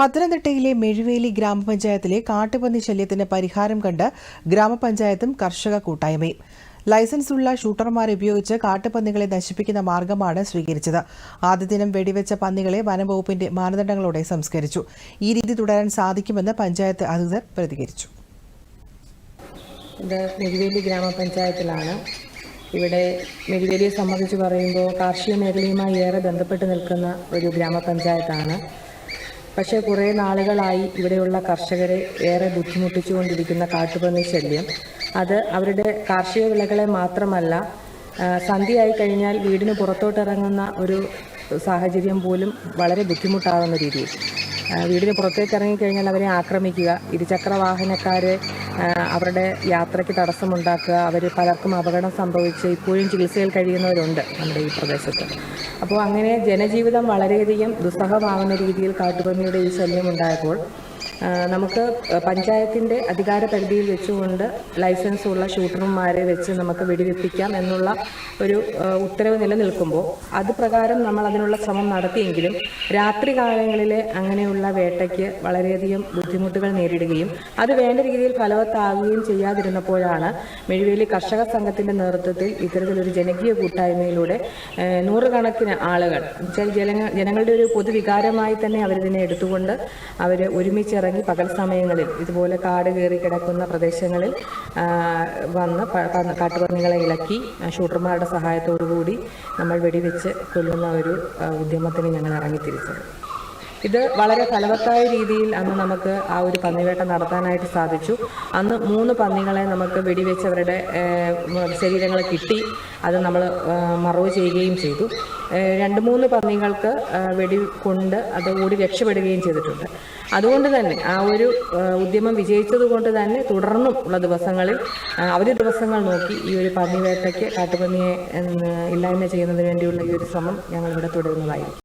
പത്തനംതിട്ടയിലെ മെഴുവേലി ഗ്രാമപഞ്ചായത്തിലെ കാട്ടുപന്നി ശല്യത്തിന് പരിഹാരം കണ്ട് ഗ്രാമപഞ്ചായത്തും കർഷക കൂട്ടായ്മയും ലൈസൻസുള്ള ഷൂട്ടർമാരെ ഉപയോഗിച്ച് കാട്ടുപന്നികളെ നശിപ്പിക്കുന്ന മാർഗമാണ് സ്വീകരിച്ചത്. ആദ്യ ദിനം വെടിവെച്ച പന്നികളെ വനംവകുപ്പിന്റെ മാനദണ്ഡങ്ങളോടെ സംസ്കരിച്ചു. ഈ രീതി തുടരാൻ സാധിക്കുമെന്ന് പഞ്ചായത്ത് അധികൃതർ പ്രതികരിച്ചു. ഇത് മെഴുവേലി ഗ്രാമപഞ്ചായത്തിലാണ്. ഇവിടെ മെഴുവേലിയെ സംബന്ധിച്ച് പറയുമ്പോൾ കാർഷിക മേഖലയുമായി ഏറെ ബന്ധപ്പെട്ട് നിൽക്കുന്ന ഒരു ഗ്രാമപഞ്ചായത്താണ്. പക്ഷേ കുറേ നാളുകളായി ഇവിടെയുള്ള കർഷകരെ ഏറെ ബുദ്ധിമുട്ടിച്ചുകൊണ്ടിരിക്കുന്ന കാട്ടുപന്നി ശല്യം അത് അവരുടെ കാർഷിക വിളകളെ മാത്രമല്ല, സന്ധ്യയായി കഴിഞ്ഞാൽ വീടിന് പുറത്തോട്ടിറങ്ങുന്ന ഒരു സാഹചര്യം പോലും വളരെ ബുദ്ധിമുട്ടാകുന്ന രീതിയിൽ വീടിന് പുറത്തേക്ക് ഇറങ്ങിക്കഴിഞ്ഞാൽ അവരെ ആക്രമിക്കുക, ഇരുചക്ര വാഹനക്കാരെ അവരുടെ യാത്രയ്ക്ക് തടസ്സമുണ്ടാക്കുക, അവർ പലർക്കും അപകടം സംഭവിച്ച് ഇപ്പോഴും ചികിത്സയിൽ കഴിയുന്നവരുണ്ട് നമ്മുടെ ഈ പ്രദേശത്ത്. അപ്പോൾ അങ്ങനെ ജനജീവിതം വളരെയധികം ദുസ്സഹമാകുന്ന രീതിയിൽ കാട്ടുപന്നിയുടെ ഈ ശല്യം ഉണ്ടായപ്പോൾ നമുക്ക് പഞ്ചായത്തിൻ്റെ അധികാര പരിധിയിൽ വെച്ചുകൊണ്ട് ലൈസൻസുള്ള ഷൂട്ടർമാരെ വെച്ച് നമുക്ക് വെടിവെപ്പിക്കാം എന്നുള്ള ഒരു ഉത്തരവ് നിലനിൽക്കുമ്പോൾ അത് പ്രകാരം നമ്മൾ അതിനുള്ള ശ്രമം നടത്തിയെങ്കിലും രാത്രി കാലങ്ങളിലെ അങ്ങനെയുള്ള വേട്ടയ്ക്ക് വളരെയധികം ബുദ്ധിമുട്ടുകൾ നേരിടുകയും അത് വേണ്ട രീതിയിൽ ഫലവത്താകുകയും ചെയ്യാതിരുന്നപ്പോഴാണ് മെഴുവേലി കർഷക സംഘത്തിൻ്റെ നേതൃത്വത്തിൽ ഇത്തരത്തിലൊരു ജനകീയ കൂട്ടായ്മയിലൂടെ നൂറുകണക്കിന് ആളുകൾ ജനങ്ങളുടെ ഒരു പൊതുവികാരമായി തന്നെ അവരിതിനെ എടുത്തുകൊണ്ട് അവർ ഒരുമിച്ചിറങ്ങി പകൽ സമയങ്ങളിൽ ഇതുപോലെ കാട് കയറി കിടക്കുന്ന പ്രദേശങ്ങളിൽ വന്ന് കാട്ടുപന്നികളെ ഇളക്കി ഷൂട്ടർമാരുടെ സഹായത്തോടുകൂടി നമ്മൾ വെടിവെച്ച് കൊല്ലുന്ന ഒരു ഉദ്യമത്തിന് ഞങ്ങൾ ഇറങ്ങിത്തിരിച്ചത്. ഇത് വളരെ ഫലവത്തായ രീതിയിൽ അന്ന് നമുക്ക് ആ ഒരു പന്നിവേട്ട നടത്താനായിട്ട് സാധിച്ചു. അന്ന് 3 പന്നികളെ നമുക്ക് വെടിവെച്ചവരുടെ ശരീരങ്ങൾ കിട്ടി. അത് നമ്മൾ മറവ് ചെയ്യുകയും ചെയ്തു. 2-3 പന്നികൾക്ക് വെടികൊണ്ട് അത് ഓടി രക്ഷപ്പെടുകയും ചെയ്തിട്ടുണ്ട്. അതുകൊണ്ട് തന്നെ ആ ഒരു ഉദ്യമം വിജയിച്ചതുകൊണ്ട് തന്നെ തുടർന്നും ഉള്ള ദിവസങ്ങളിൽ അവധി ദിവസങ്ങൾ നോക്കി ഈ ഒരു പന്നിവേട്ടയ്ക്ക് കാട്ടുപന്നിയെ ഇല്ലായ്മ ചെയ്യുന്നതിന് വേണ്ടിയുള്ള ഈ ഒരു ശ്രമം ഞങ്ങളിവിടെ തുടരുന്നതായിരിക്കും.